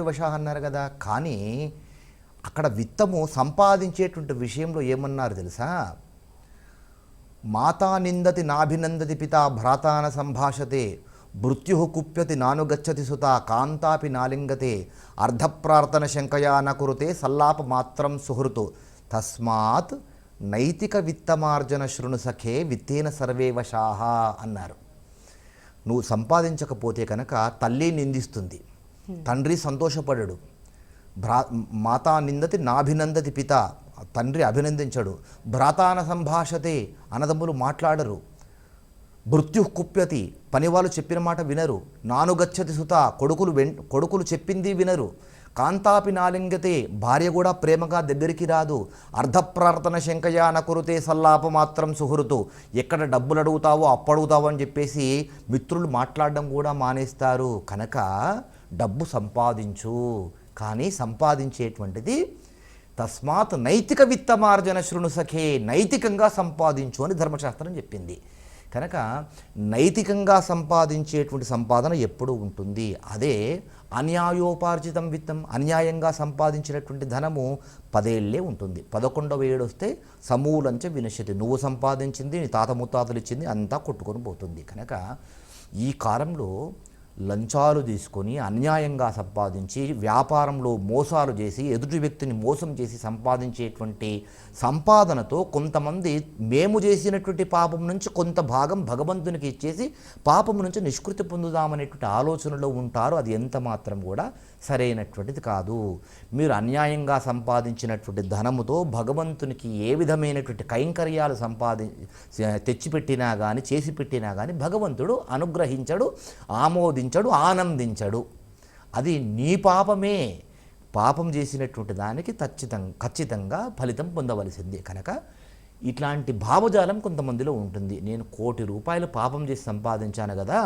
వశా అన్నారు కదా. కానీ అక్కడ విత్తము సంపాదించేటువంటి విషయంలో ఏమన్నారు తెలుసా? మాతా నిందతి నాభినందతి పిత భ్రాతాన సంభాషతే మృత్యు కుప్యతి నానుగచ్చతి సుత కాంతాపి నాలింగతే అర్ధప్రార్థన శంకయా నకురుతే సల్లాప మాత్రం సుహృతు తస్మాత్ నైతిక విత్తమార్జన శృణు సఖే విత్తేన సర్వే వశాహ అన్నారు. నువ్వు సంపాదించకపోతే కనుక తల్లి నిందిస్తుంది, తండ్రి సంతోషపడడు, మాతా నిందతి నాభినందతి పిత తండ్రి అభినందించడు, భ్రాతాన సంభాషతే అన్నదమ్ములు మాట్లాడరు, మృత్యు కుప్యతి పనివాళ్ళు చెప్పిన మాట వినరు, నానుగచ్చతి సుత కొడుకులు చెప్పింది వినరు, కాంతాపి నాలింగతే భార్య కూడా ప్రేమగా దగ్గరికి రాదు, అర్ధప్రార్థన శంకయా నకురుతే సల్లాప మాత్రం సుహృతు ఎక్కడ డబ్బులు అడుగుతావో అప్పడుగుతావో అని చెప్పేసి మిత్రులు మాట్లాడడం కూడా మానేస్తారు. కనుక డబ్బు సంపాదించు, కానీ సంపాదించేటువంటిది తస్మాత్ నైతిక విత్తమార్జన శృణు సఖే నైతికంగా సంపాదించు అని ధర్మశాస్త్రం చెప్పింది. కనుక నైతికంగా సంపాదించేటువంటి సంపాదన ఎప్పుడూ ఉంటుంది. అదే అన్యాయోపార్జితం విత్తం, అన్యాయంగా సంపాదించినటువంటి ధనము 10 ఏళ్లే ఉంటుంది. 11వ ఏడు వస్తే సమూలంచ వినశ్యతి, నువ్వు సంపాదించింది నీ తాత ముత్తాతలు ఇచ్చింది అంతా కొట్టుకొని పోతుంది. కనుక ఈ కాలంలో లంచాలు తీసుకొని అన్యాయంగా సంపాదించి వ్యాపారంలో మోసాలు చేసి ఎదుటి వ్యక్తిని మోసం చేసి సంపాదించేటువంటి సంపాదనతో కొంతమంది మేము చేసినటువంటి పాపం నుంచి కొంత భాగం భగవంతునికి ఇచ్చేసి పాపం నుంచి నిష్కృతి పొందుదామనేటువంటి ఆలోచనలో ఉంటారు. అది ఎంత మాత్రం కూడా సరైనటువంటిది కాదు. మీరు అన్యాయంగా సంపాదించినటువంటి ధనముతో భగవంతునికి ఏ విధమైనటువంటి కైంకర్యాలు తెచ్చిపెట్టినా కానీ చేసి పెట్టినా కానీ భగవంతుడు అనుగ్రహించడు, ఆమోదించడు, ఆనందించడు. అది నీ పాపమే. పాపం చేసినటువంటి దానికి ఖచ్చితంగా ఫలితం పొందవలసింది. కనుక ఇట్లాంటి భావజాలం కొంతమందిలో ఉంటుంది. నేను ₹1,00,00,000 పాపం చేసి సంపాదించాను కదా,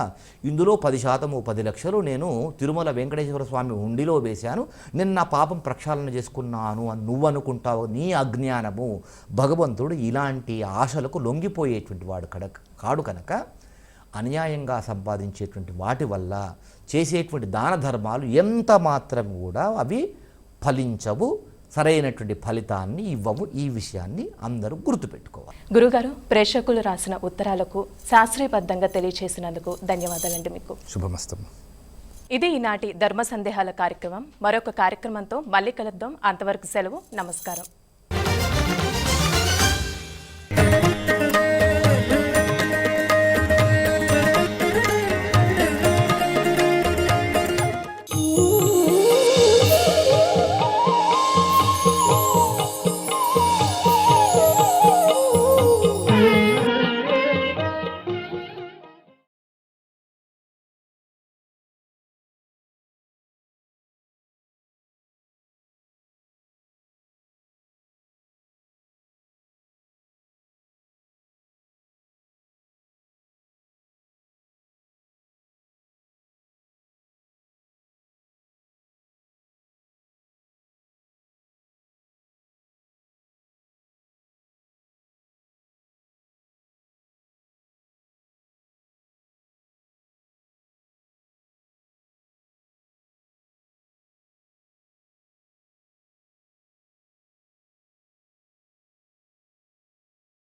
ఇందులో 10%, 10 లక్షలు నేను తిరుమల వెంకటేశ్వర స్వామి హుండీలో వేశాను, నేను నా పాపం ప్రక్షాళన చేసుకున్నాను అని నువ్వు అనుకుంటావు. నీ అజ్ఞానము. భగవంతుడు ఇలాంటి ఆశలకు లొంగిపోయేటువంటి వాడు కాడు. కనుక అన్యాయంగా సంపాదించేటువంటి వాటి వల్ల చేసేటువంటి దాన ధర్మాలు ఎంత మాత్రం కూడా అవి ఫలించవు, సరైనటువంటి ఫలితాన్ని ఇవ్వవు. ఈ విషయాన్ని అందరూ గుర్తుపెట్టుకోవాలి. గురుగారు, ప్రేక్షకులు రాసిన ఉత్తరాలకు శాస్త్రీయబద్ధంగా తెలియచేసినందుకు ధన్యవాదాలండి. మీకు శుభమస్తు. ఇది ఈనాటి ధర్మ సందేహాల కార్యక్రమం. మరొక కార్యక్రమంతో మళ్ళీ కలుద్దాం. అంతవరకు సెలవు. నమస్కారం.